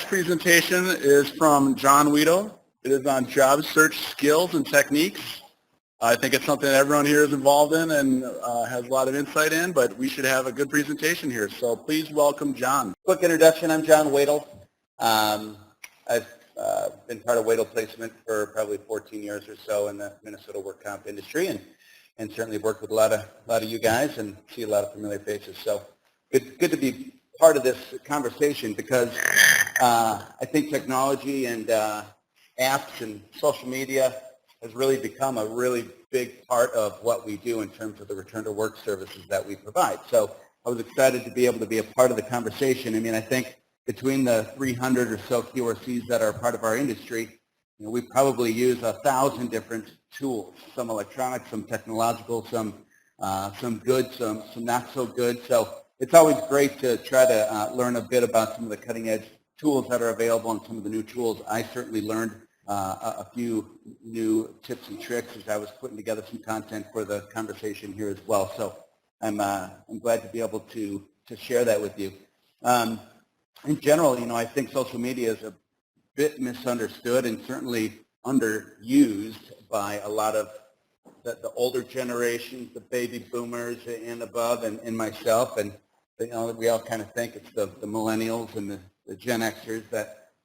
next presentation is from John Weedle. It is on job search skills and techniques. I think it's something that everyone here is involved in and has a lot of insight in, but we should have a good presentation here. So please welcome John. Quick introduction, I'm John Weedle. I've been part of Weedle Placement for probably 14 years or so in the Minnesota work comp industry, and certainly worked with a lot of you guys and see a lot of familiar faces. So good to be part of this conversation because I think technology and apps and social media has really become a really big part of what we do in terms of the return to work services that we provide. So I was excited to be able to be a part of the conversation. I mean, I think between the 300 or so QRCs that are part of our industry, we probably use 1,000 different tools, some electronic, some technological, some good, some not so good. So it's always great to try to learn a bit about some of the cutting edge tools that are available and some of the new tools. I certainly learned a few new tips and tricks as I was putting together some content for the conversation here as well. So I'm glad to be able to share that with you. In general, I think social media is a bit misunderstood and certainly underused by a lot of the older generations, the baby boomers and above, and myself. And we all kind of think it's the millennials and the Gen Xers,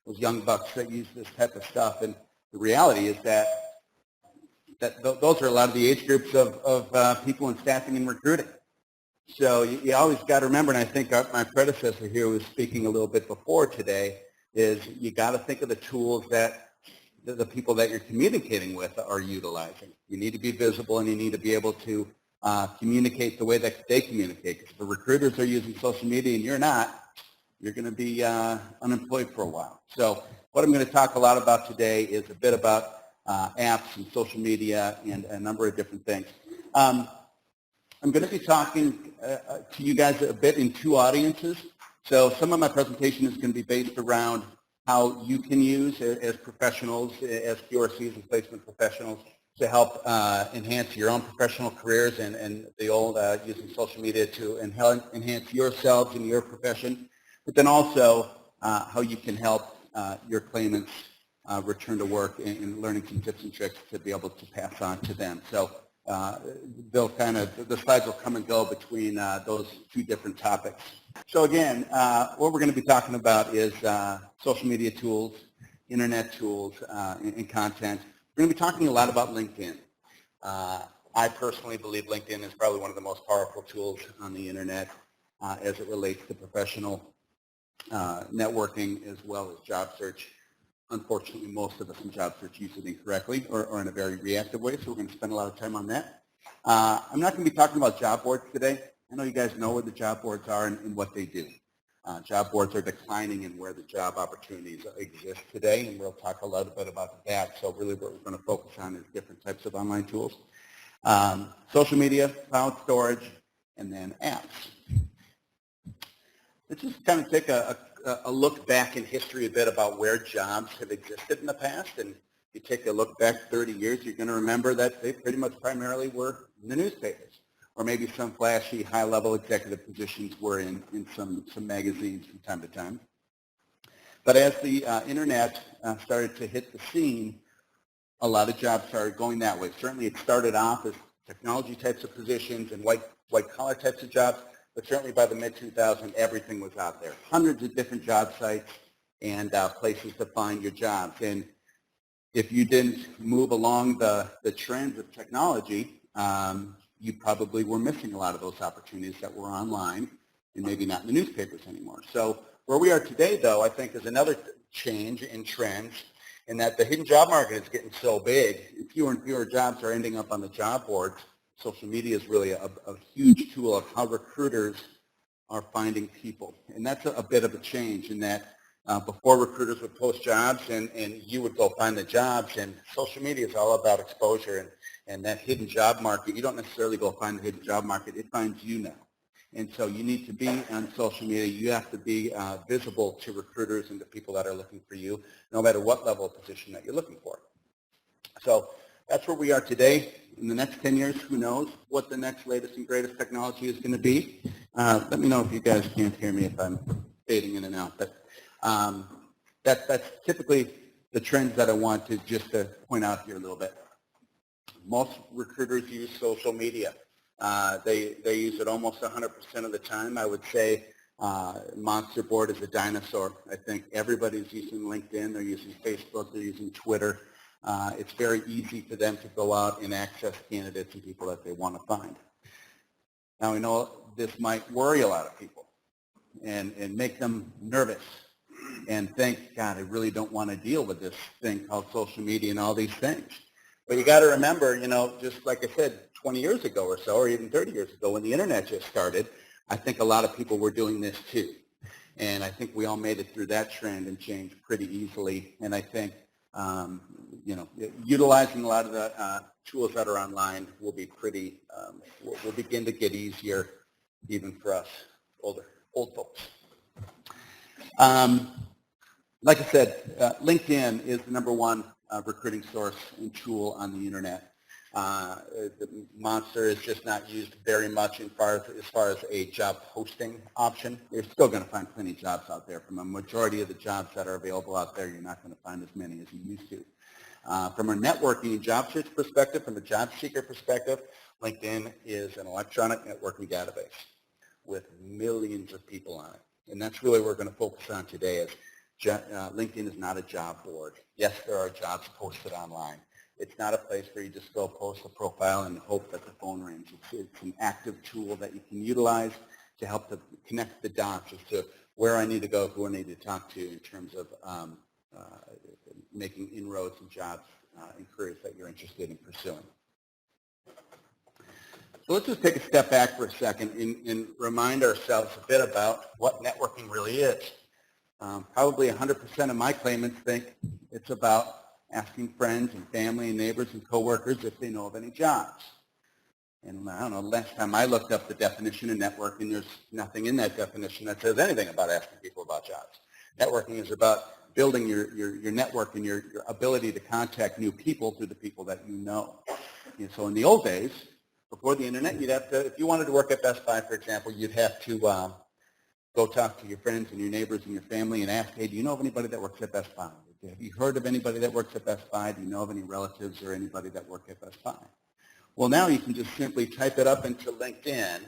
those young bucks that use this type of stuff. And the reality is that those are a lot of the age groups of people in staffing and recruiting. So you always got to remember, and I think my predecessor here was speaking a little bit before today, is you got to think of the tools that the people that you're communicating with are utilizing. You need to be visible, and you need to be able to communicate the way that they communicate. If the recruiters are using social media and you're not, you're going to be unemployed for a while. So what I'm going to talk a lot about today is a bit about apps and social media and a number of different things. I'm going to be talking to you guys a bit in two audiences. So some of my presentation is going to be based around how you can use as professionals, as QRCs and placement professionals, to help enhance your own professional careers and the old using social media to enhance yourselves and your profession. But then also how you can help your claimants return to work and learning some tips and tricks to be able to pass on to them. So the slides will come and go between those two different topics. So again, what we're going to be talking about is social media tools, internet tools, and content. We're going to be talking a lot about LinkedIn. I personally believe LinkedIn is probably one of the most powerful tools on the internet as it relates to professional networking as well as job search. Unfortunately, most of us in job search use it incorrectly or in a very reactive way, so we're going to spend a lot of time on that. I'm not going to be talking about job boards today. I know you guys know where the job boards are and what they do. Job boards are declining in where the job opportunities exist today, and we'll talk a little bit about that. So really what we're going to focus on is different types of online tools. Social media, cloud storage, and then apps. Let's just kind of take a look back in history a bit about where jobs have existed in the past. And if you take a look back 30 years, you're going to remember that they pretty much primarily were in the newspapers, or maybe some flashy high-level executive positions were in some magazines from time to time. But as the internet started to hit the scene, a lot of jobs started going that way. Certainly it started off as technology types of positions and white-collar types of jobs. But certainly by the mid-2000s, everything was out there. Hundreds of different job sites and places to find your jobs. And if you didn't move along the trends of technology, you probably were missing a lot of those opportunities that were online and maybe not in the newspapers anymore. So where we are today, though, I think is another change in trends in that the hidden job market is getting so big, and fewer jobs are ending up on the job boards. Social media is really a huge tool of how recruiters are finding people. And that's a bit of a change in that before recruiters would post jobs and you would go find the jobs, and social media is all about exposure and that hidden job market. You don't necessarily go find the hidden job market. It finds you now. And so you need to be on social media. You have to be visible to recruiters and to people that are looking for you, no matter what level of position that you're looking for. So that's where we are today. In the next 10 years, who knows what the next latest and greatest technology is going to be. Let me know if you guys can't hear me if I'm fading in and out. But that's typically the trends that I want to just to point out here a little bit. Most recruiters use social media. They use it almost 100% of the time. I would say Monster Board is a dinosaur. I think everybody's using LinkedIn. They're using Facebook. They're using Twitter. It's very easy for them to go out and access candidates and people that they want to find. Now, we know this might worry a lot of people and make them nervous and think, God, I really don't want to deal with this thing called social media and all these things. But you got to remember, you know, just like I said, 20 years ago or so, or even 30 years ago when the internet just started, I think a lot of people were doing this too. And I think we all made it through that trend and changed pretty easily. And I think, you know, utilizing a lot of the tools that are online will be pretty, will begin to get easier even for us old folks. Like I said, LinkedIn is the #1 recruiting source and tool on the internet. The Monster is just not used very much as far as a job posting option. You're still going to find plenty of jobs out there. From a majority of the jobs that are available out there, you're not going to find as many as you used to. From a networking and job search perspective, from a job seeker perspective, LinkedIn is an electronic networking database with millions of people on it. And that's really what we're going to focus on today. Is LinkedIn is not a job board. Yes, there are jobs posted online. It's not a place where you just go post a profile and hope that the phone rings. It's an active tool that you can utilize to help to connect the dots as to where I need to go, who I need to talk to in terms of making inroads in jobs and careers that you're interested in pursuing. So let's just take a step back for a second and remind ourselves a bit about what networking really is. Probably 100% of my claimants think it's about asking friends and family and neighbors and coworkers if they know of any jobs. And I don't know, last time I looked up the definition of networking, there's nothing in that definition that says anything about asking people about jobs. Networking is about building your network and your ability to contact new people through the people that you know. And so in the old days, before the internet, you'd have to, if you wanted to work at Best Buy, for example, you'd have to go talk to your friends and your neighbors and your family and ask, hey, do you know of anybody that works at Best Buy? Have you heard of anybody that works at Best Buy? Do you know of any relatives or anybody that work at Best Buy? Well, now you can just simply type it up into LinkedIn,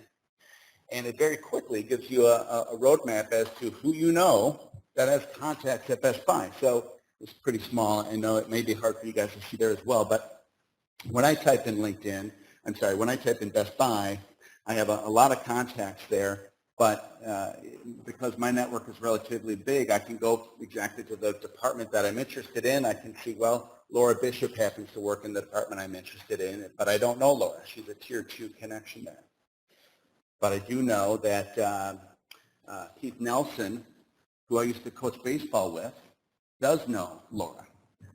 and it very quickly gives you a roadmap as to who you know that has contacts at Best Buy. So it's pretty small. I know it may be hard for you guys to see there as well, but when I type in when I type in Best Buy, I have a lot of contacts there. But because my network is relatively big, I can go exactly to the department that I'm interested in. I can see, well, Laura Bishop happens to work in the department I'm interested in, but I don't know Laura. She's a Tier 2 connection there. But I do know that Keith Nelson, who I used to coach baseball with, does know Laura.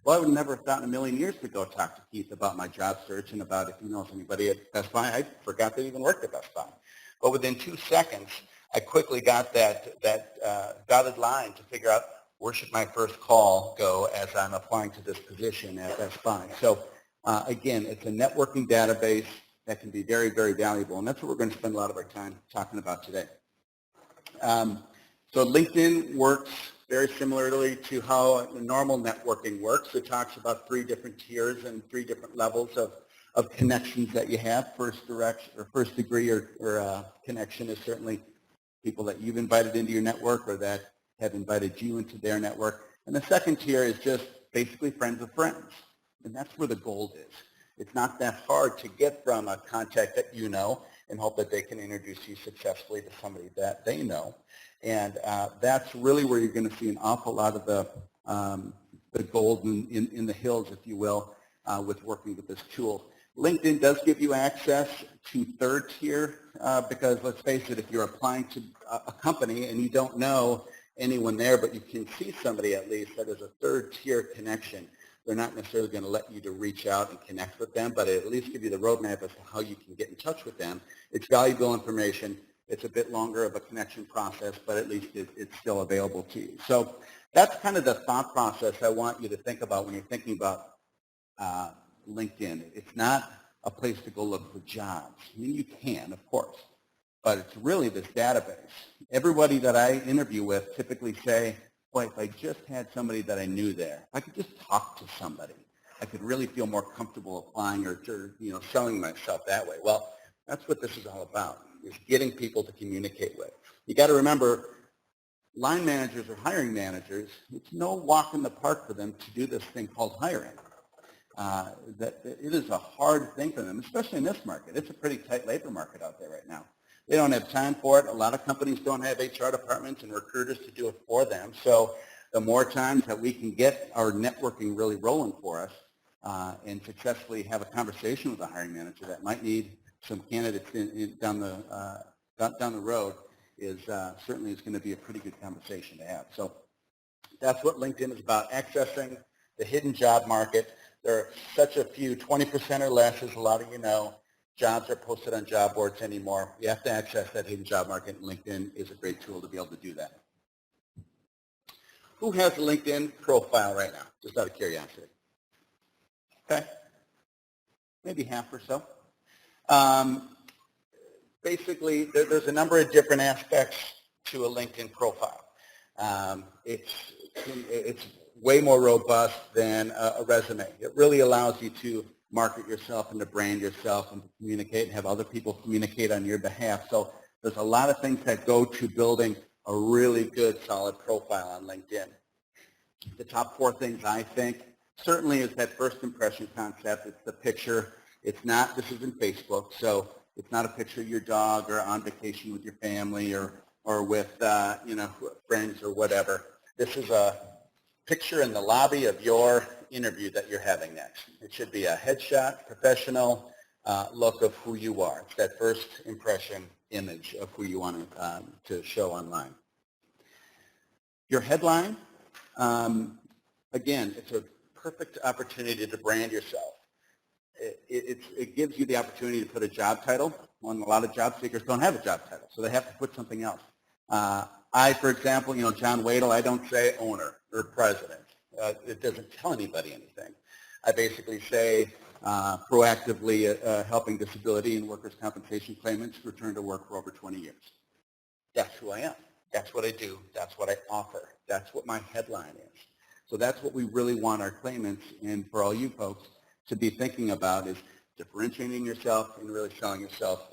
Well, I would never have thought in a million years to go talk to Keith about my job search and about if he knows anybody at Best Buy. I forgot that he even worked at Best Buy. But within 2 seconds, I quickly got that dotted line to figure out where should my first call go as I'm applying to this position at Best Buy. So again, it's a networking database that can be very, very valuable, and that's what we're going to spend a lot of our time talking about today. So LinkedIn works very similarly to how normal networking works. It talks about 3 different tiers and 3 different levels of connections that you have. First degree or connection is certainly people that you've invited into your network or that have invited you into their network. And the second tier is just basically friends of friends. And that's where the gold is. It's not that hard to get from a contact that you know and hope that they can introduce you successfully to somebody that they know. And that's really where you're going to see an awful lot of the gold in the hills, if you will, with working with this tool. LinkedIn does give you access to third tier because, let's face it, if you're applying to a company and you don't know anyone there, but you can see somebody at least that is a third tier connection, they're not necessarily going to let you to reach out and connect with them, but it at least give you the roadmap as to how you can get in touch with them. It's valuable information. It's a bit longer of a connection process, but at least it's still available to you. So that's kind of the thought process I want you to think about when you're thinking about LinkedIn. It's not a place to go look for jobs. I mean, you can, of course, but it's really this database. Everybody that I interview with typically say, boy, if I just had somebody that I knew there, if I could just talk to somebody, I could really feel more comfortable applying or selling myself that way. Well, that's what this is all about, is getting people to communicate with. You got to remember, line managers or hiring managers, it's no walk in the park for them to do this thing called hiring. That it is a hard thing for them, especially in this market. It's a pretty tight labor market out there right now. They don't have time for it. A lot of companies don't have HR departments and recruiters to do it for them. So the more times that we can get our networking really rolling for us and successfully have a conversation with a hiring manager that might need some candidates down the road is certainly is going to be a pretty good conversation to have. So that's what LinkedIn is about, accessing the hidden job market. There are such a few, 20% or less, as a lot of you know, jobs are posted on job boards anymore. You have to access that hidden job market, and LinkedIn is a great tool to be able to do that. Who has a LinkedIn profile right now, just out of curiosity? Okay, maybe half or so. Basically, there's a number of different aspects to a LinkedIn profile. It's way more robust than a resume. It really allows you to market yourself and to brand yourself and to communicate and have other people communicate on your behalf. So there's a lot of things that go to building a really good, solid profile on LinkedIn. The top 4 things, I think, certainly is that first impression concept. It's the picture. It's not, this isn't Facebook, so it's not a picture of your dog or on vacation with your family or with, friends or whatever. This is a picture in the lobby of your interview that you're having next. It should be a headshot, professional look of who you are. It's that first impression image of who you want to show online. Your headline, again, it's a perfect opportunity to brand yourself. It gives you the opportunity to put a job title. A lot of job seekers don't have a job title, so they have to put something else. I, for example, John Wadle, I don't say owner or president. It doesn't tell anybody anything. I basically say proactively helping disability and workers' compensation claimants return to work for over 20 years. That's who I am. That's what I do. That's what I offer. That's what my headline is. So that's what we really want our claimants and for all you folks to be thinking about, is differentiating yourself and really selling yourself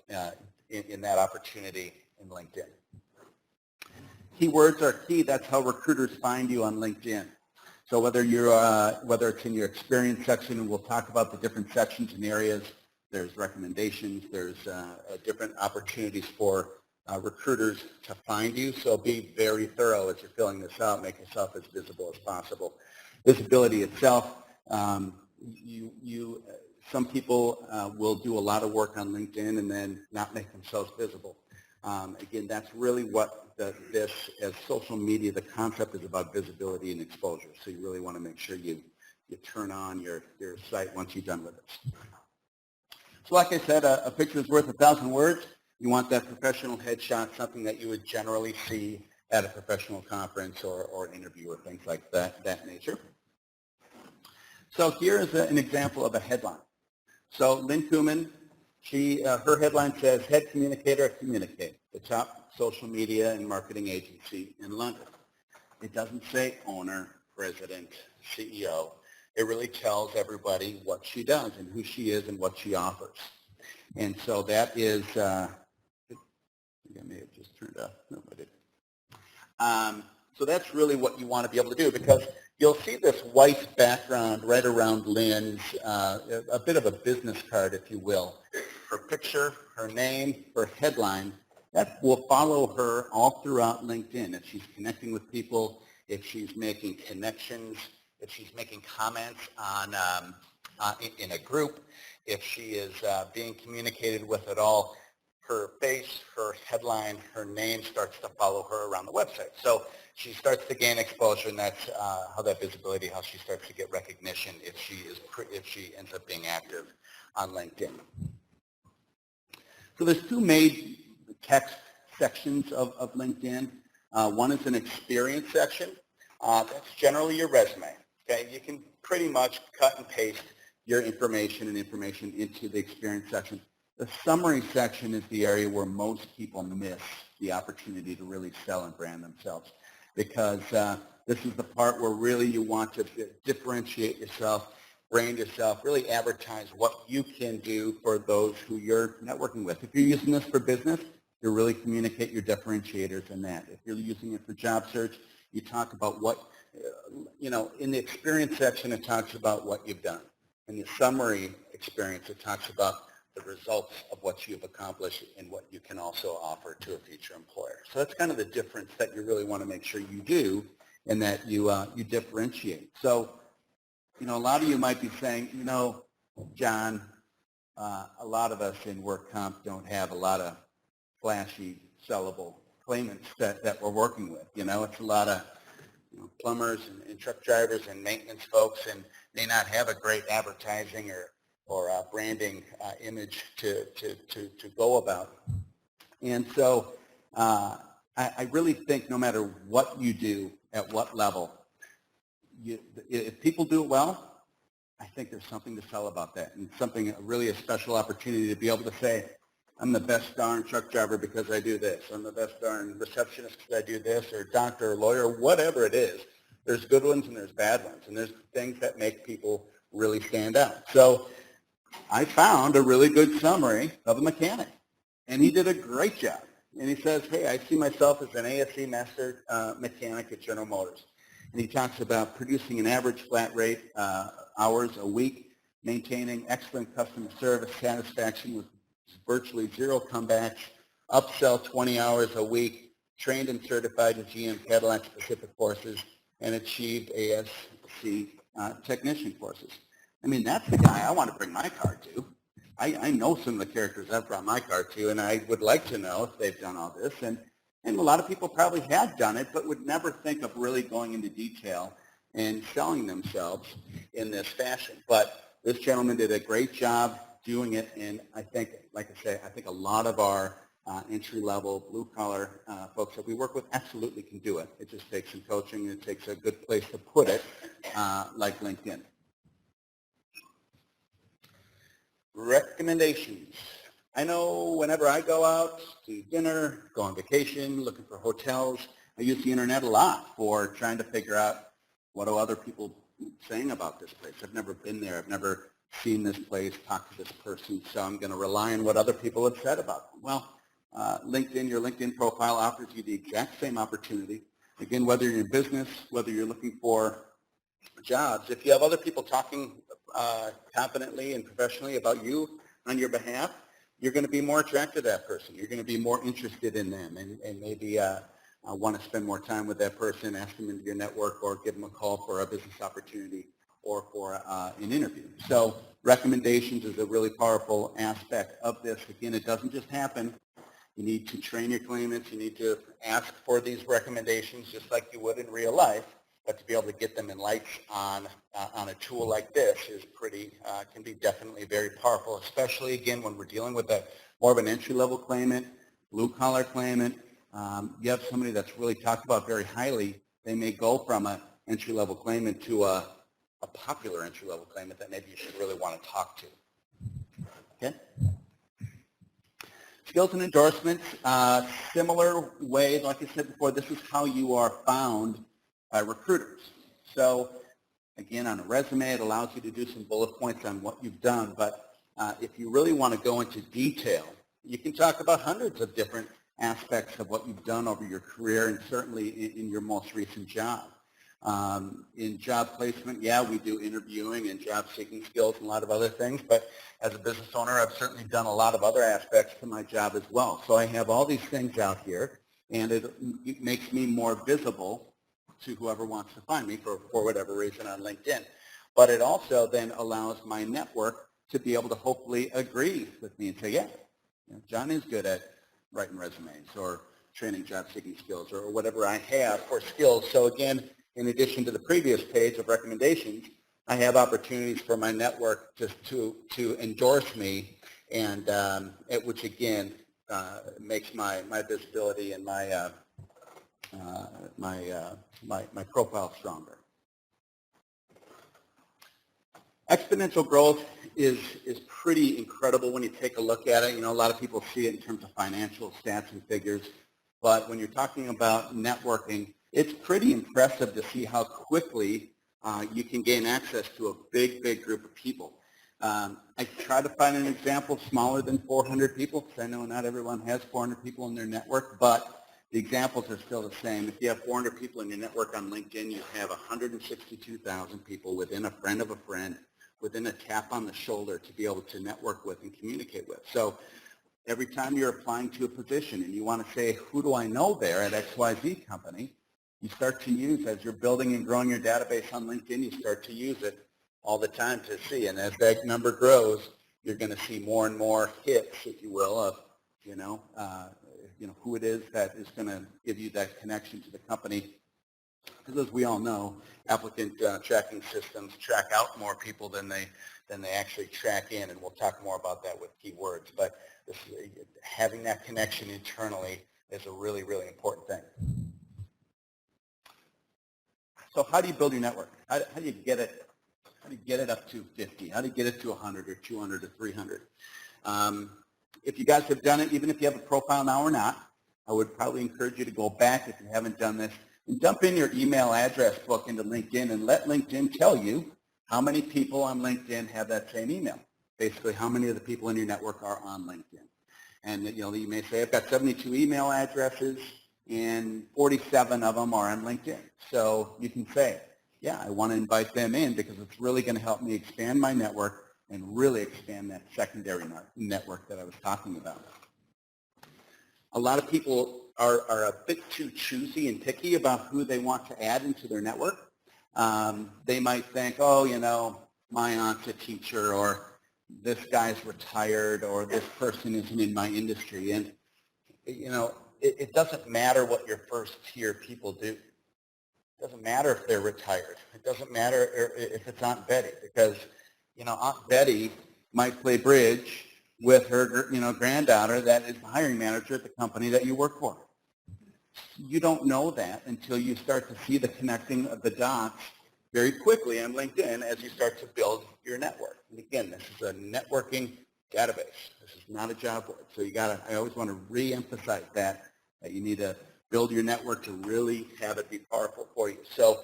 in that opportunity in LinkedIn. Keywords are key. That's how recruiters find you on LinkedIn. So whether it's in your experience section, and we'll talk about the different sections and areas, there's recommendations, there's different opportunities for recruiters to find you. So be very thorough as you're filling this out. Make yourself as visible as possible. Visibility itself, some people will do a lot of work on LinkedIn and then not make themselves visible. Again, that's really what this, as social media, the concept is about visibility and exposure. So you really want to make sure you turn on your site once you're done with it. So like I said, a picture is worth 1,000 words. You want that professional headshot, something that you would generally see at a professional conference or interview or things like that nature. So here is an example of a headline. So Lynn Kuhlman, her headline says, Head Communicator at Communicate, the top social media and marketing agency in London. It doesn't say owner, president, CEO. It really tells everybody what she does and who she is and what she offers. And so that is, I think I may have just turned off. No, I didn't. So that's really what you want to be able to do, because you'll see this white background right around Lynn's, a bit of a business card, if you will. Her picture, her name, her headline, that will follow her all throughout LinkedIn. If she's connecting with people, if she's making connections, if she's making comments in a group, if she is being communicated with at all, her face, her headline, her name starts to follow her around the website. So she starts to gain exposure, and that's how that visibility, how she starts to get recognition if she ends up being active on LinkedIn. So there's 2 main text sections of LinkedIn. One is an experience section. That's generally your resume. Okay, you can pretty much cut and paste your information into the experience section. The summary section is the area where most people miss the opportunity to really sell and brand themselves. because this is the part where really you want to differentiate yourself, brand yourself, really advertise what you can do for those who you're networking with. If you're using this for business, you really communicate your differentiators in that. If you're using it for job search, you talk about what, in the experience section, it talks about what you've done. In the summary experience, it talks about the results of what you've accomplished and what you can also offer to a future employer. So that's kind of the difference that you really want to make sure you do, and that you differentiate. So, a lot of you might be saying, John, a lot of us in work comp don't have a lot of flashy, sellable claimants that we're working with. It's a lot of plumbers and truck drivers and maintenance folks, and may not have a great advertising or branding image to go about. And so I really think no matter what you do, at what level, if people do it well, I think there's something to sell about that, and really a special opportunity to be able to say, I'm the best darn truck driver because I do this. I'm the best darn receptionist because I do this, or doctor or lawyer, whatever it is. There's good ones and there's bad ones, and there's things that make people really stand out. So I found a really good summary of a mechanic, and he did a great job. And he says, hey, I see myself as an ASE master mechanic at General Motors. And he talks about producing an average flat rate hours a week, maintaining excellent customer service satisfaction with virtually zero comebacks, upsell 20 hours a week, trained and certified in GM Cadillac specific courses, and achieved ASC technician courses. I mean, that's the guy I want to bring my car to. I know some of the characters I've brought my car to, and I would like to know if they've done all this. And a lot of people probably have done it, but would never think of really going into detail and selling themselves in this fashion. But this gentleman did a great job doing it, and I think, like I say, I think a lot of our entry-level, blue-collar folks that we work with absolutely can do it. It just takes some coaching, and it takes a good place to put it, like LinkedIn. Recommendations. I know whenever I go out to dinner, go on vacation, looking for hotels, I use the internet a lot for trying to figure out what are other people saying about this place. I've never been there. I've never seen this place, talked to this person, so I'm going to rely on what other people have said about them. Well, LinkedIn, your LinkedIn profile offers you the exact same opportunity. Again, whether you're in business, whether you're looking for jobs, if you have other people talking confidently and professionally about you on your behalf, you're going to be more attracted to that person. You're going to be more interested in them, and maybe want to spend more time with that person, ask them into your network, or give them a call for a business opportunity or for an interview. So recommendations is a really powerful aspect of this. Again, it doesn't just happen. You need to train your claimants. You need to ask for these recommendations just like you would in real life. But to be able to get them in lights on a tool like this is can be definitely very powerful, especially, again, when we're dealing with more of an entry-level claimant, blue-collar claimant. You have somebody that's really talked about very highly. They may go from an entry-level claimant to a popular entry-level claimant that maybe you should really want to talk to. Okay? Skills and endorsements, similar way, like I said before, this is how you are found by recruiters. So again, on a resume, it allows you to do some bullet points on what you've done, but if you really want to go into detail, you can talk about hundreds of different aspects of what you've done over your career, and certainly in your most recent job. In job placement, yeah, we do interviewing and job seeking skills and a lot of other things, but as a business owner, I've certainly done a lot of other aspects to my job as well. So I have all these things out here, and it makes me more visible to whoever wants to find me for whatever reason on LinkedIn. But it also then allows my network to be able to hopefully agree with me and say, yeah, John is good at writing resumes or training job seeking skills or whatever I have for skills. So again, in addition to the previous page of recommendations, I have opportunities for my network to endorse me, and which again makes my visibility and my profile stronger. Exponential growth is pretty incredible when you take a look at it. A lot of people see it in terms of financial stats and figures, but when you're talking about networking, it's pretty impressive to see how quickly you can gain access to a big group of people. I try to find an example smaller than 400 people because I know not everyone has 400 people in their network, but the examples are still the same. If you have 400 people in your network on LinkedIn, you have 162,000 people within a friend of a friend, within a tap on the shoulder to be able to network with and communicate with. So every time you're applying to a position and you want to say, who do I know there at XYZ company, you start to use, as you're building and growing your database on LinkedIn, you start to use it all the time to see. And as that number grows, you're going to see more and more hits, if you will, of, who it is that is going to give you that connection to the company. Because as we all know, applicant tracking systems track out more people than they actually track in, and we'll talk more about that with keywords. But having that connection internally is a really, really important thing. So how do you build your network? How do you get it? How do you get it up to 50? How do you get it to 100 or 200 or 300? If you guys have done it, even if you have a profile now or not, I would probably encourage you to go back if you haven't done this and dump in your email address book into LinkedIn and let LinkedIn tell you how many people on LinkedIn have that same email. Basically, how many of the people in your network are on LinkedIn. And you may say, I've got 72 email addresses and 47 of them are on LinkedIn. So you can say, yeah, I want to invite them in because it's really going to help me expand my network and really expand that secondary network that I was talking about. A lot of people are a bit too choosy and picky about who they want to add into their network. They might think, my aunt's a teacher, or this guy's retired, or this person isn't in my industry. And, it doesn't matter what your first tier people do. It doesn't matter if they're retired. It doesn't matter if it's Aunt Betty, because, Aunt Betty might play bridge with her, granddaughter that is the hiring manager at the company that you work for. You don't know that until you start to see the connecting of the dots very quickly on LinkedIn as you start to build your network. And again, this is a networking database. This is not a job board. So I always want to re-emphasize that you need to build your network to really have it be powerful for you. So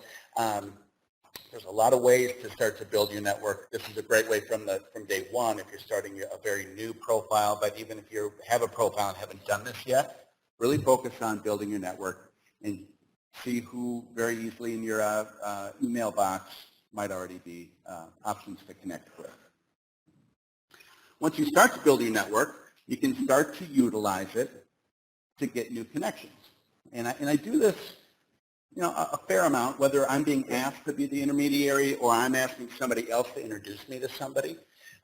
there's a lot of ways to start to build your network. This is a great way from day one if you're starting a very new profile, but even if you have a profile and haven't done this yet, really focus on building your network and see who very easily in your email box might already be options to connect with. Once you start to build your network, you can start to utilize it to get new connections. And I do this a fair amount, whether I'm being asked to be the intermediary or I'm asking somebody else to introduce me to somebody.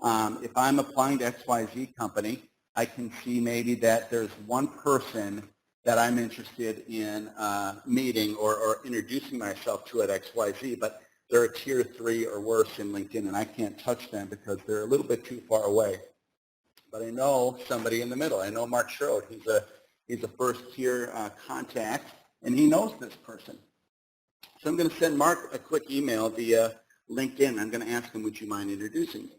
If I'm applying to XYZ company, I can see maybe that there's one person that I'm interested in meeting or introducing myself to at XYZ, but they're a tier 3 or worse in LinkedIn, and I can't touch them because they're a little bit too far away. But I know somebody in the middle. I know Mark Schroed. He's a first-tier contact, and he knows this person. So I'm going to send Mark a quick email via LinkedIn. I'm going to ask him, would you mind introducing me?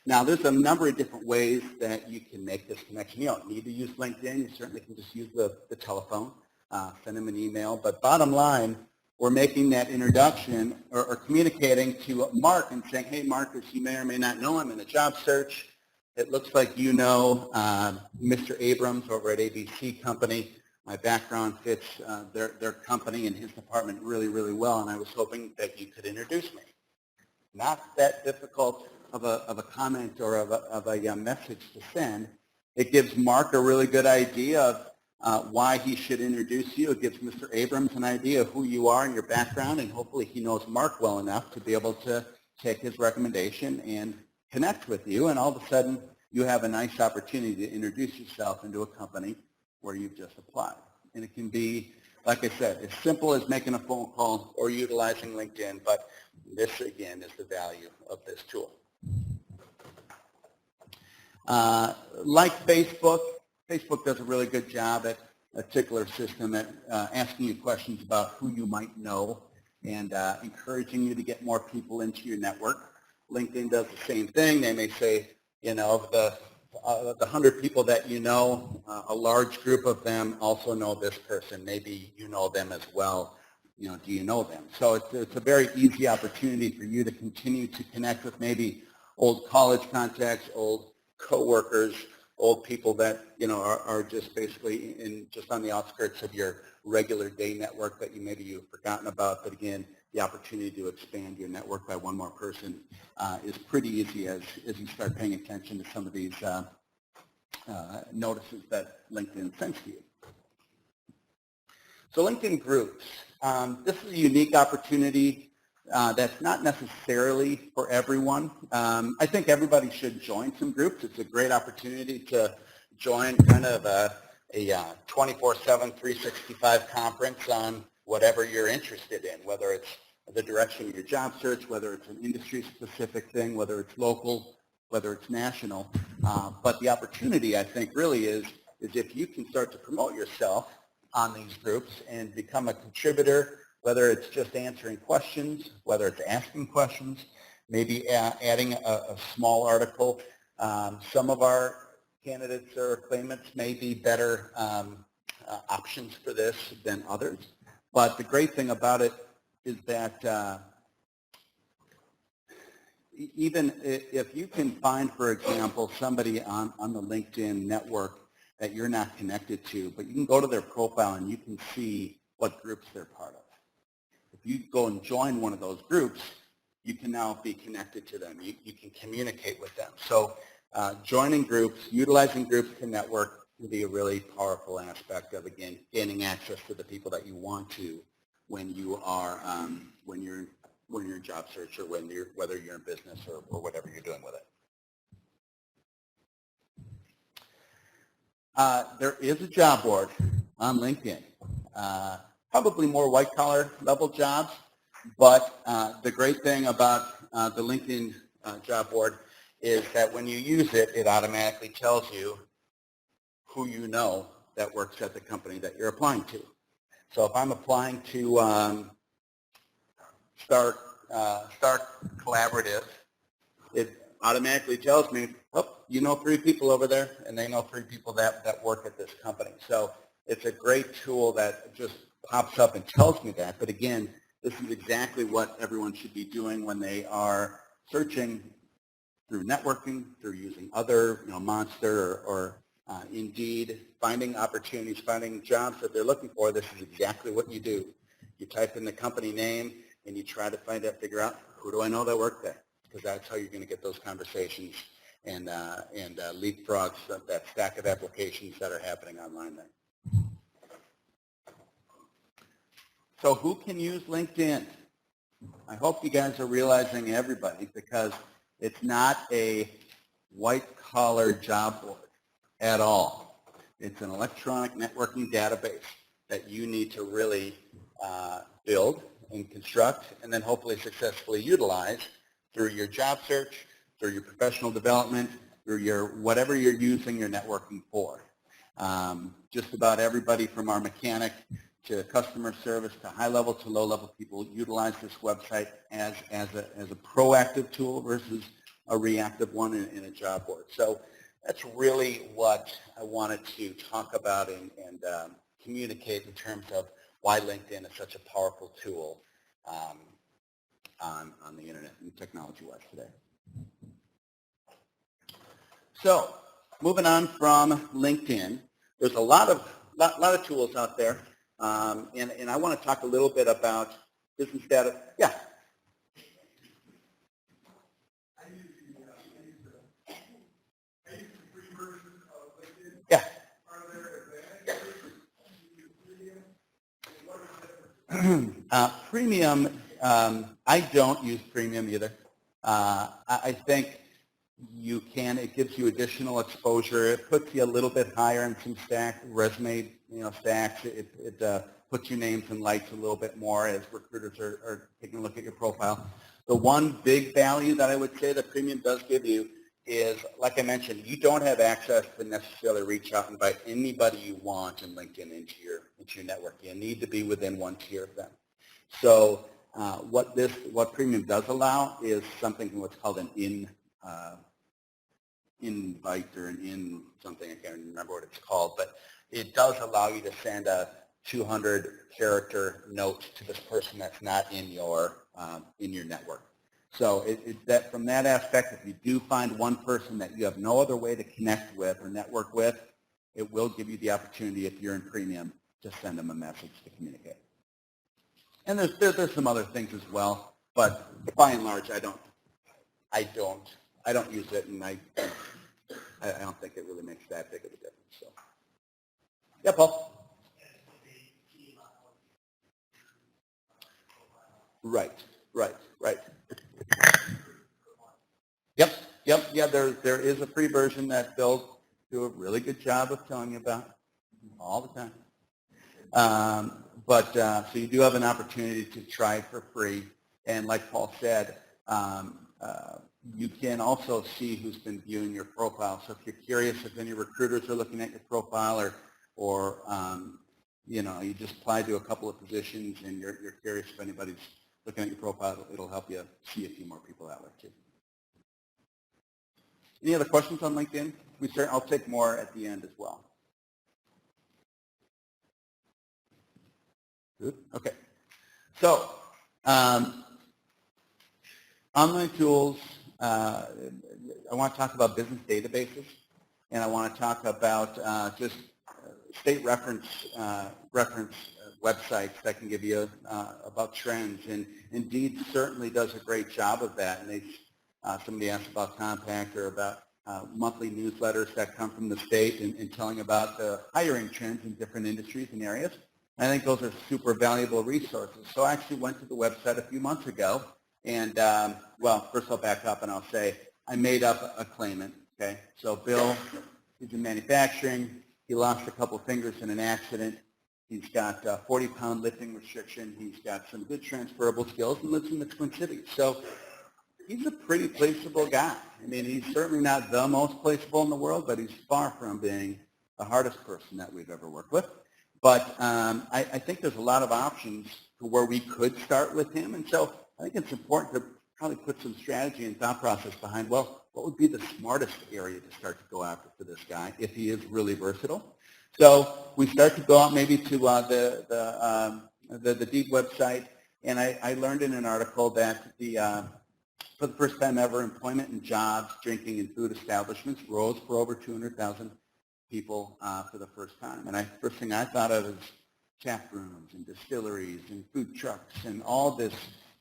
Now, there's a number of different ways that you can make this connection. You don't need to use LinkedIn. You certainly can just use the telephone, send him an email. But bottom line, we're making that introduction or communicating to Mark and saying, hey, Mark, as you may or may not know, I'm in a job search. It looks like you know Mr. Abrams over at ABC Company. My background fits their company and his department really, really well, and I was hoping that you could introduce me. Not that difficult of a comment or of a message to send. It gives Mark a really good idea of why he should introduce you. It gives Mr. Abrams an idea of who you are and your background, and hopefully he knows Mark well enough to be able to take his recommendation and connect with you, and all of a sudden you have a nice opportunity to introduce yourself into a company where you've just applied. And it can be, like I said, as simple as making a phone call or utilizing LinkedIn, but this, again, is the value of this tool. Like Facebook, Facebook does a really good job at a particular system at asking you questions about who you might know and encouraging you to get more people into your network. LinkedIn does the same thing. They may say, of the 100 people that you know, a large group of them also know this person. Maybe you know them as well. do you know them? So it's a very easy opportunity for you to continue to connect with maybe old college contacts, old coworkers, old people that are just basically just on the outskirts of your regular day network that you've forgotten about. But again, the opportunity to expand your network by one more person is pretty easy as you start paying attention to some of these notices that LinkedIn sends to you. So LinkedIn groups. This is a unique opportunity that's not necessarily for everyone. I think everybody should join some groups. It's a great opportunity to join kind of a 24/7, 365 conference on whatever you're interested in, whether it's the direction of your job search, whether it's an industry-specific thing, whether it's local, whether it's national. But the opportunity, I think, really is if you can start to promote yourself on these groups and become a contributor, whether it's just answering questions, whether it's asking questions, maybe adding a small article. Some of our candidates or claimants may be better options for this than others. But the great thing about it is that even if you can find, for example, somebody on the LinkedIn network that you're not connected to, but you can go to their profile and you can see what groups they're part of. If you go and join one of those groups, you can now be connected to them. You can communicate with them. So joining groups, utilizing groups to network can be a really powerful aspect of, again, gaining access to the people that you want to when you are when you're in job search or whether you're in business or whatever you're doing with it. There is a job board on LinkedIn, probably more white-collar level jobs, but the great thing about the LinkedIn job board is that when you use it, it automatically tells you who you know that works at the company that you're applying to. So if I'm applying to Start Collaborative, it automatically tells me, oh, you know 3 people over there, and they know 3 people that work at this company. So it's a great tool that just pops up and tells me that. But again, this is exactly what everyone should be doing when they are searching through networking, through using other, Monster or Indeed, finding opportunities, finding jobs that they're looking for. This is exactly what you do. You type in the company name, and you try to figure out, who do I know that work there? Because that's how you're going to get those conversations and leapfrogs that stack of applications that are happening online there. So who can use LinkedIn? I hope you guys are realizing, everybody, because it's not a white-collar job board at all. It's an electronic networking database that you need to really build and construct and then hopefully successfully utilize through your job search, through your professional development, through your whatever you're using your networking for. Just about everybody from our mechanic to customer service to high-level to low-level people utilize this website as a proactive tool versus a reactive one in a job board. So that's really what I wanted to talk about and communicate in terms of why LinkedIn is such a powerful tool on the internet and technology-wise today. So moving on from LinkedIn, there's a lot of tools out there, and I want to talk a little bit about business data. Yeah. Yeah. Premium, I don't use premium either. I think it gives you additional exposure. It puts you a little bit higher in some resume stacks. It puts your names in lights a little bit more as recruiters are taking a look at your profile. The one big value that I would say that premium does give you is, like I mentioned, you don't have access to necessarily reach out and invite anybody you want in LinkedIn into your network. You need to be within one tier of them. So what premium does allow is something what's called an invite or an something, I can't remember what it's called, but it does allow you to send a 200-character note to this person that's not in your network. So that from that aspect, if you do find one person that you have no other way to connect with or network with, it will give you the opportunity, if you're in premium, to send them a message to communicate. And there's some other things as well, but by and large, I don't use it, and I don't think it really makes that big of a difference. So, yeah, Paul. Right. Yep. Yeah, there is a free version that they'll do a really good job of telling you about all the time. So you do have an opportunity to try it for free. And like Paul said, you can also see who's been viewing your profile. So if you're curious if any recruiters are looking at your profile, or you just applied to a couple of positions and you're curious if anybody's looking at your profile, it'll help you see a few more people out there too. Any other questions on LinkedIn? I'll take more at the end as well. Good. Okay. So online tools. I want to talk about business databases, and I want to talk about just state reference websites that can give you about trends. And Indeed certainly does a great job of that. And somebody asked about Compact or about monthly newsletters that come from the state and telling about the hiring trends in different industries and areas. I think those are super valuable resources. So I actually went to the website a few months ago, and first I'll back up and I'll say I made up a claimant. Okay, so Bill, he's in manufacturing. He lost a couple fingers in an accident. He's got a 40-pound lifting restriction. He's got some good transferable skills and lives in the Twin Cities. So he's a pretty placeable guy. I mean, he's certainly not the most placeable in the world, but he's far from being the hardest person that we've ever worked with. But I think there's a lot of options to where we could start with him. And so I think it's important to probably put some strategy and thought process behind, well, what would be the smartest area to start to go after for this guy if he is really versatile? So we start to go out maybe to the Deep website, and I learned in an article that for the first time ever, employment and jobs, drinking and food establishments rose for over 200,000 people for the first time. And first thing I thought of is tap rooms and distilleries and food trucks and all this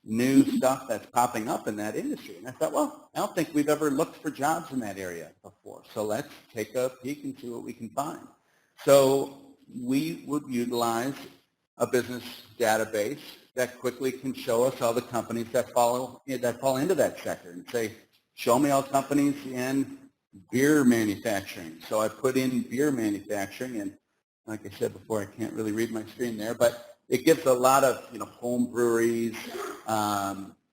new stuff that's popping up in that industry. And I thought, well, I don't think we've ever looked for jobs in that area before. So let's take a peek and see what we can find. So we would utilize a business database that quickly can show us all the companies that fall into that sector, and say, show me all companies in beer manufacturing. So I put in beer manufacturing, and like I said before, I can't really read my screen there, but it gives a lot of home breweries,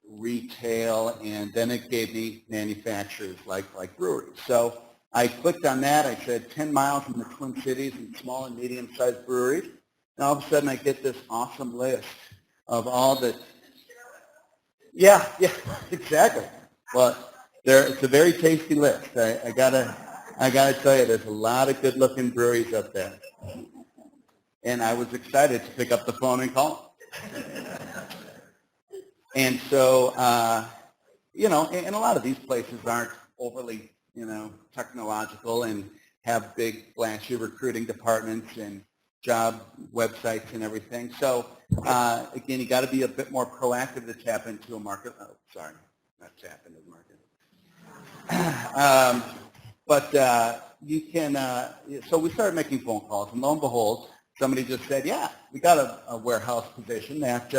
retail, and then it gave me manufacturers like breweries. So I clicked on that. I said 10 miles in the Twin Cities and small and medium-sized breweries, and all of a sudden I get this awesome list of all the. Yeah, exactly. Well, it's a very tasty list. I gotta tell you, there's a lot of good-looking breweries up there, and I was excited to pick up the phone and call them. And so, and a lot of these places aren't overly, technological and have big, flashy recruiting departments and job websites and everything. So, again, you got to be a bit more proactive to tap into a market. Oh, sorry, not tap into the market. You can, so we started making phone calls, and lo and behold, somebody just said, yeah, we got a warehouse position that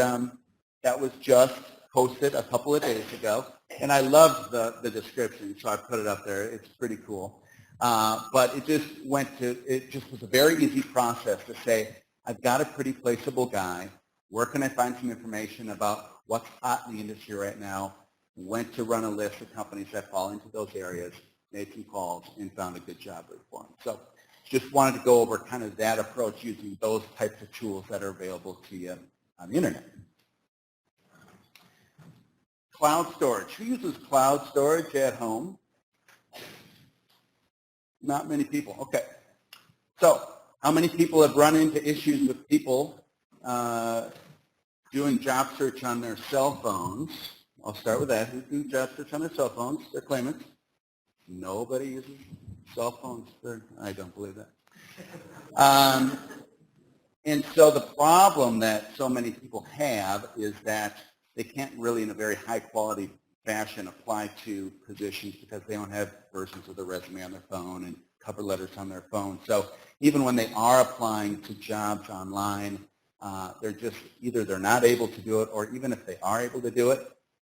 was just posted a couple of days ago, and I loved the description, so I put it up there. It's pretty cool. But it just was a very easy process to say, I've got a pretty placeable guy. Where can I find some information about what's hot in the industry right now? Went to run a list of companies that fall into those areas, made some calls, and found a good job for them. So just wanted to go over kind of that approach using those types of tools that are available to you on the internet. Cloud storage. Who uses cloud storage at home? Not many people. Okay. So How many people have run into issues with people doing job search on their cell phones? I'll start with that. Who do job search on their cell phones? They're claimants. Nobody uses cell phones. I don't believe that. And so the problem that so many people have is that they can't really, in a very high quality fashion, apply to positions because they don't have versions of the resume on their phone and cover letters on their phone. So even when they are applying to jobs online, they're just either they're not able to do it, or even if they are able to do it,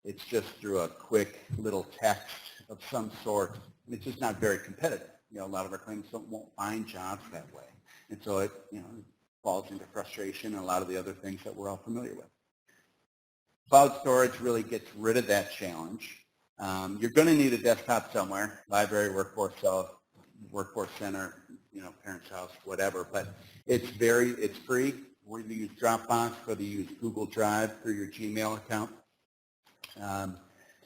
it's just through a quick little text of some sort, and it's just not very competitive. You know, a lot of our claimants won't find jobs that way, and so it falls into frustration and a lot of the other things that we're all familiar with. Cloud storage really gets rid of that challenge. You're going to need a desktop somewhere, library, workforce center, parents' house, whatever. But it's free. Whether you use Dropbox, whether you use Google Drive through your Gmail account.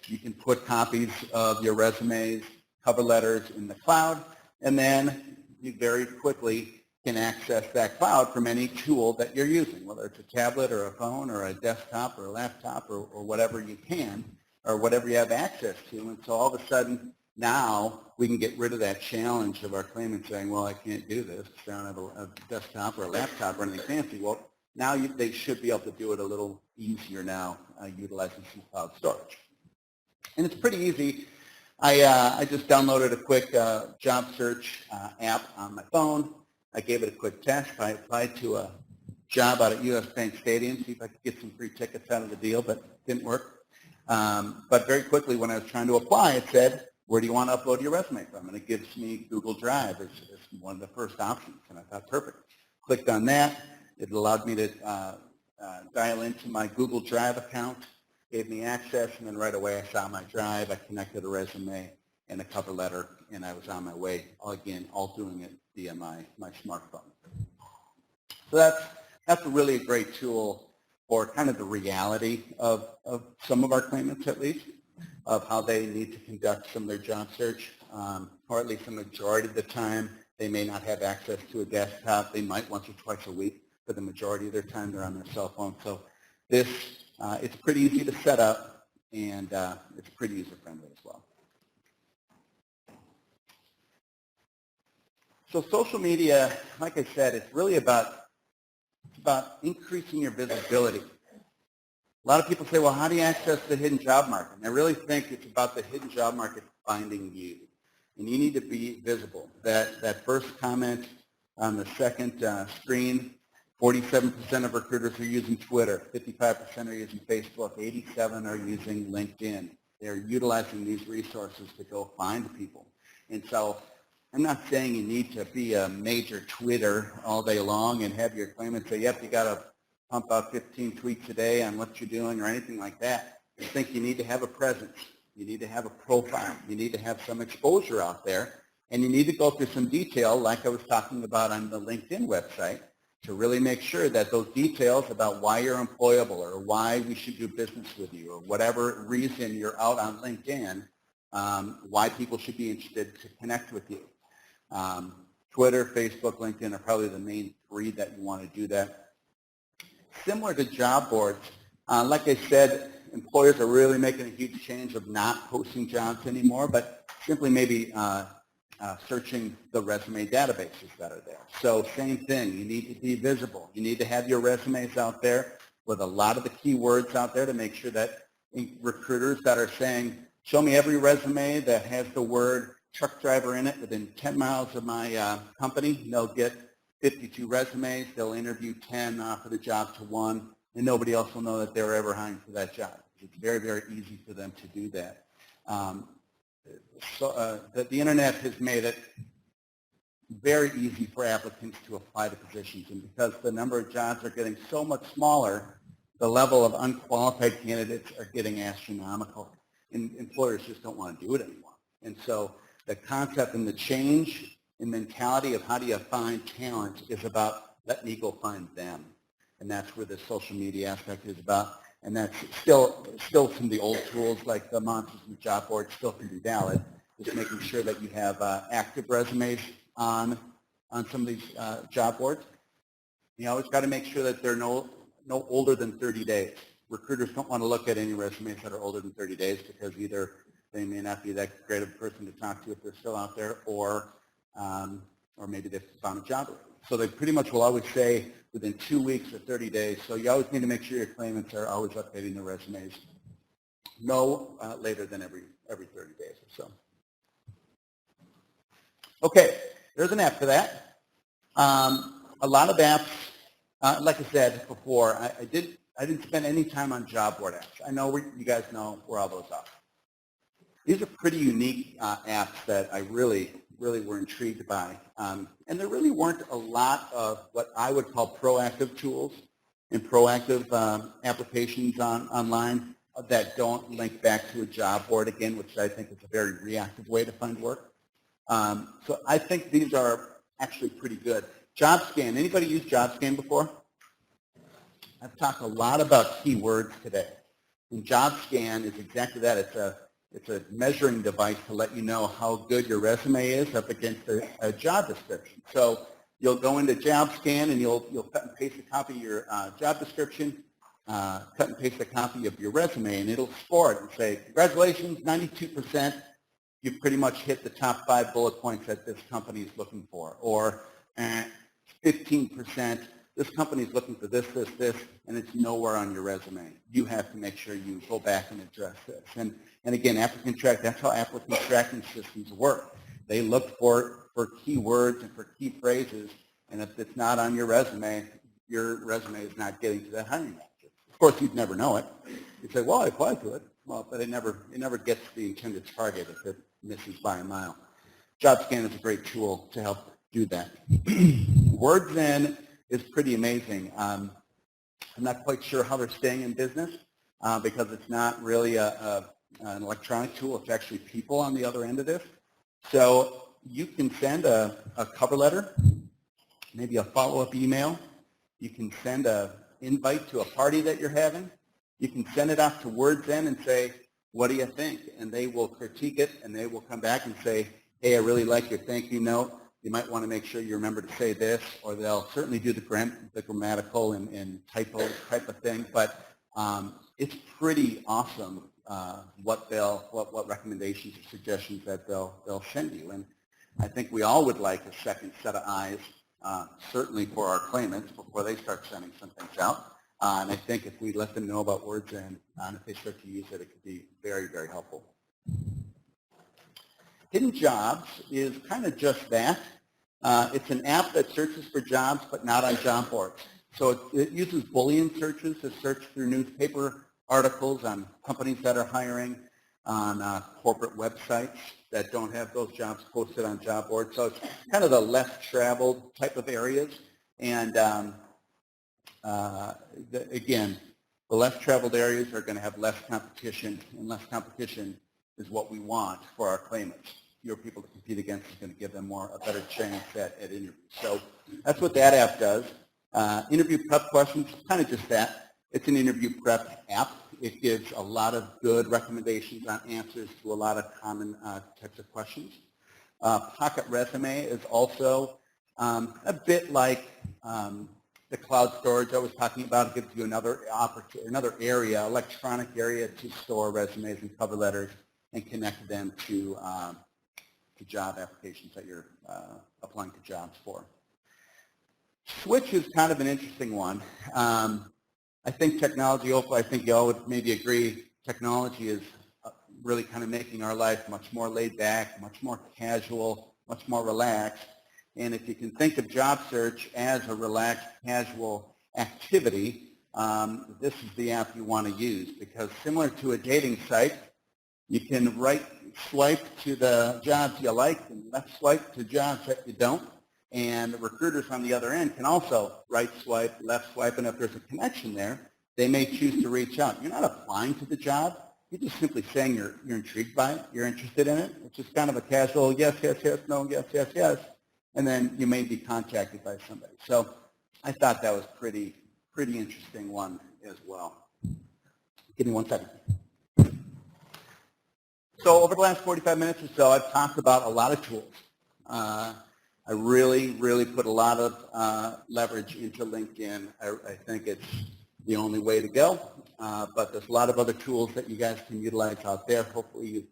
You can put copies of your resumes, cover letters in the cloud, and then you very quickly can access that cloud from any tool that you're using, whether it's a tablet or a phone or a desktop or a laptop or whatever you can, or whatever you have access to. And so all of a sudden, now we can get rid of that challenge of our claimants saying, well, I can't do this because I don't have a desktop or a laptop or anything fancy. Well, now they should be able to do it a little easier now, utilizing some cloud storage. And it's pretty easy. I just downloaded a quick job search app on my phone. I gave it a quick test. I applied to a job out at U.S. Bank Stadium, see if I could get some free tickets out of the deal, but it didn't work. But very quickly when I was trying to apply, it said, where do you want to upload your resume from? And it gives me Google Drive as one of the first options. And I thought, perfect. Clicked on that. It allowed me to dial into my Google Drive account, gave me access, and then right away I saw my drive. I connected a resume and a cover letter, and I was on my way, all doing it via my smartphone. So that's really a great tool for kind of the reality of some of our claimants, at least, of how they need to conduct some of their job search, or at least the majority of the time they may not have access to a desktop. They might once or twice a week, but the majority of their time they're on their cell phone. So this, it's pretty easy to set up, and it's pretty user-friendly as well. So social media, like I said, it's really about increasing your visibility. A lot of people say, well, how do you access the hidden job market? And I really think it's about the hidden job market finding you. And you need to be visible. That first comment on the second screen, 47% of recruiters are using Twitter, 55% are using Facebook, 87% are using LinkedIn. They're utilizing these resources to go find people. And so I'm not saying you need to be a major Twitter all day long and have your claimant say, yep, you got to pump out 15 tweets a day on what you're doing or anything like that. I think you need to have a presence. You need to have a profile. You need to have some exposure out there. And you need to go through some detail, like I was talking about on the LinkedIn website, to really make sure that those details about why you're employable or why we should do business with you or whatever reason you're out on LinkedIn, why people should be interested to connect with you. Twitter, Facebook, LinkedIn are probably the main three that you want to do that. Similar to job boards, like I said, employers are really making a huge change of not posting jobs anymore, but simply maybe searching the resume databases that are there. So same thing, you need to be visible. You need to have your resumes out there with a lot of the keywords out there to make sure that recruiters that are saying, show me every resume that has the word truck driver in it within 10 miles of my company, they'll get 52 resumes, they'll interview 10, offer the job to one, and nobody else will know that they were ever hiring for that job. It's very, very easy for them to do that. The internet has made it very easy for applicants to apply to positions, and because the number of jobs are getting so much smaller, the level of unqualified candidates are getting astronomical, and employers just don't want to do it anymore. And so the concept and the change in mentality of how do you find talent is about let me go find them. And that's where the social media aspect is about. And that's still some of the old tools like the monsters and the job board still can be valid. Just making sure that you have active resumes on on some of these job boards. You always got to make sure that they're no older than 30 days. Recruiters don't want to look at any resumes that are older than 30 days because either they may not be that great of a person to talk to if they're still out there, or maybe they've found a job. So they pretty much will always say within 2 weeks or 30 days. So you always need to make sure your claimants are always updating their resumes no later than every 30 days or so. Okay, there's an app for that. A lot of apps, like I said before, I didn't spend any time on job board apps. I know you guys know where all those are. These are pretty unique apps that I really were intrigued by. And there really weren't a lot of what I would call proactive tools and proactive applications online that don't link back to a job board again, which I think is a very reactive way to find work. So I think these are actually pretty good. JobScan, anybody use JobScan before? I've talked a lot about keywords today. And JobScan is exactly that. It's a measuring device to let you know how good your resume is up against a job description. So you'll go into JobScan and you'll cut and paste a copy of your job description, cut and paste a copy of your resume, and it'll score it and say, congratulations, 92%. You've pretty much hit the top 5 bullet points that this company is looking for. Or 15%, this company is looking for this, and it's nowhere on your resume. You have to make sure you go back and address this. And again, that's how applicant tracking systems work. They look for keywords and for key phrases, and if it's not on your resume is not getting to that hiring manager. Of course, you'd never know it. You'd say, well, I applied to it. Well, but it never gets to the intended target if it misses by a mile. JobScan is a great tool to help do that. WordZen is pretty amazing. I'm not quite sure how they're staying in business because it's not really an electronic tool. It's actually people on the other end of this. So you can send a cover letter, maybe a follow-up email. You can send an invite to a party that you're having. You can send it off to WordZen and say, what do you think? And they will critique it, and they will come back and say, hey, I really like your thank you note. You might want to make sure you remember to say this, or they'll certainly do the grammatical and typo type of thing. But it's pretty awesome what recommendations or suggestions that they'll send you. And I think we all would like a second set of eyes, certainly for our claimants before they start sending some things out. And I think if we let them know about WordZen, if they start to use it, it could be very, very helpful. Hidden Jobs is kind of just that. It's an app that searches for jobs, but not on job boards. So it uses Boolean searches to search through newspaper articles on companies that are hiring, on corporate websites that don't have those jobs posted on job boards. So it's kind of the less traveled type of areas. And again, the less traveled areas are going to have less competition, and less competition is what we want for our claimants. Fewer people to compete against is going to give them a better chance at interviews. So that's what that app does. Interview prep questions, kind of just that. It's an interview prep app. It gives a lot of good recommendations on answers to a lot of common types of questions. Pocket Resume is also a bit like the cloud storage I was talking about. It gives you another area, electronic area to store resumes and cover letters and connect them to job applications that you're applying to jobs for. Switch is kind of an interesting one. I think technology, I think you all would maybe agree, technology is really kind of making our life much more laid back, much more casual, much more relaxed. And if you can think of job search as a relaxed, casual activity, this is the app you want to use, because similar to a dating site, you can swipe to the jobs you like and left swipe to jobs that you don't. And the recruiters on the other end can also right swipe, left swipe, and if there's a connection there, they may choose to reach out. You're not applying to the job. You're just simply saying you're intrigued by it, you're interested in it. It's just kind of a casual yes, yes, yes, no, yes, yes, yes. And then you may be contacted by somebody. So I thought that was pretty interesting one as well. Give me 1 second. So over the last 45 minutes or so, I've talked about a lot of tools. I really, really put a lot of leverage into LinkedIn. I think it's the only way to go, but there's a lot of other tools that you guys can utilize out there. Hopefully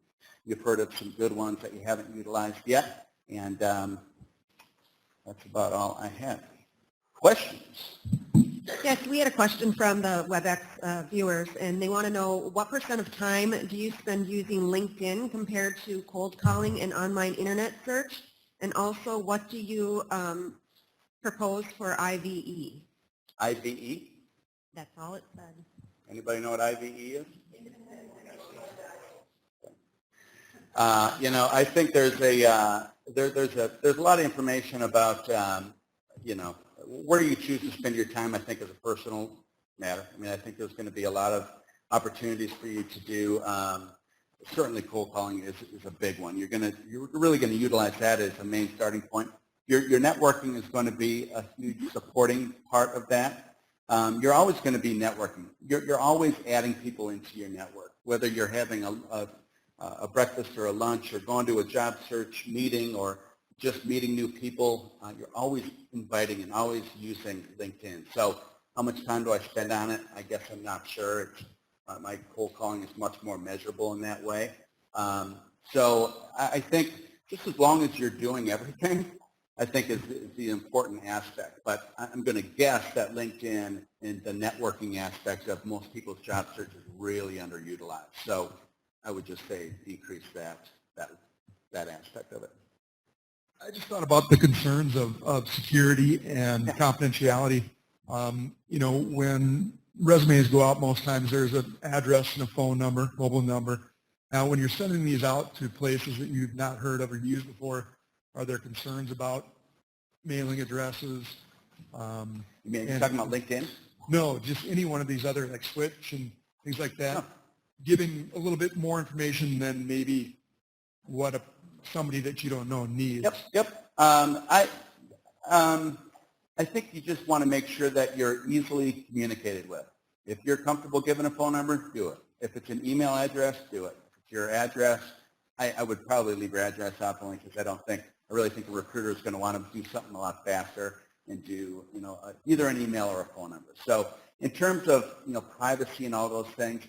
you've heard of some good ones that you haven't utilized yet, and that's about all I have. Questions? Yes, we had a question from the WebEx viewers, and they want to know what % of time do you spend using LinkedIn compared to cold calling and online internet search? And also, what do you propose for IVE? IVE? That's all it said. Anybody know what IVE is? I think there's a lot of information about where you choose to spend your time. I think is a personal matter. I mean, I think there's going to be a lot of opportunities for you to do. Certainly, cold calling is a big one. You're really going to utilize that as a main starting point. Your networking is going to be a huge supporting part of that. You're always going to be networking. You're always adding people into your network, whether you're having a breakfast or a lunch or going to a job search meeting or just meeting new people. You're always inviting and always using LinkedIn. So how much time do I spend on it? I guess I'm not sure. My cold calling is much more measurable in that way. So I think just as long as you're doing everything, I think is the important aspect. But I'm going to guess that LinkedIn and the networking aspect of most people's job search is really underutilized. So I would just say decrease that aspect of it. I just thought about the concerns of security and confidentiality. When resumes go out, most times there's an address and a phone number, mobile number. Now, when you're sending these out to places that you've not heard of or used before, are there concerns about mailing addresses? You mean you're talking about LinkedIn? No, just any one of these other, like Switch and things like that, No. giving a little bit more information than maybe what somebody that you don't know needs. Yep. I think you just want to make sure that you're easily communicated with. If you're comfortable giving a phone number, do it. If it's an email address, do it. If it's your address, I would probably leave your address out only because I really think a recruiter is going to want to do something a lot faster and do, either an email or a phone number. So in terms of, privacy and all those things,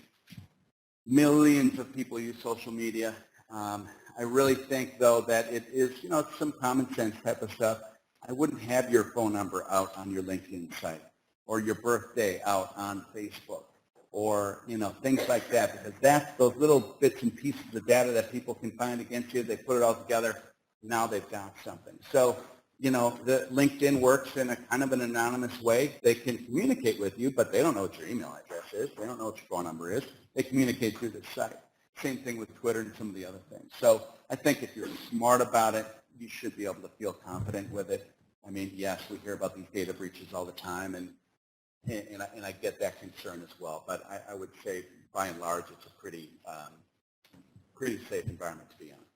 millions of people use social media. I really think, though, that it is, it's some common sense type of stuff. I wouldn't have your phone number out on your LinkedIn site or your birthday out on Facebook or, things like that, because that's those little bits and pieces of data that people can find against you. They put it all together. Now they've got something. So, the LinkedIn works in a kind of an anonymous way. They can communicate with you, but they don't know what your email address is. They don't know what your phone number is. They communicate through the site. Same thing with Twitter and some of the other things. So I think if you're smart about it, you should be able to feel confident with it. I mean, yes, we hear about these data breaches all the time, and I get that concern as well. But I would say, by and large, it's a pretty safe environment to be in.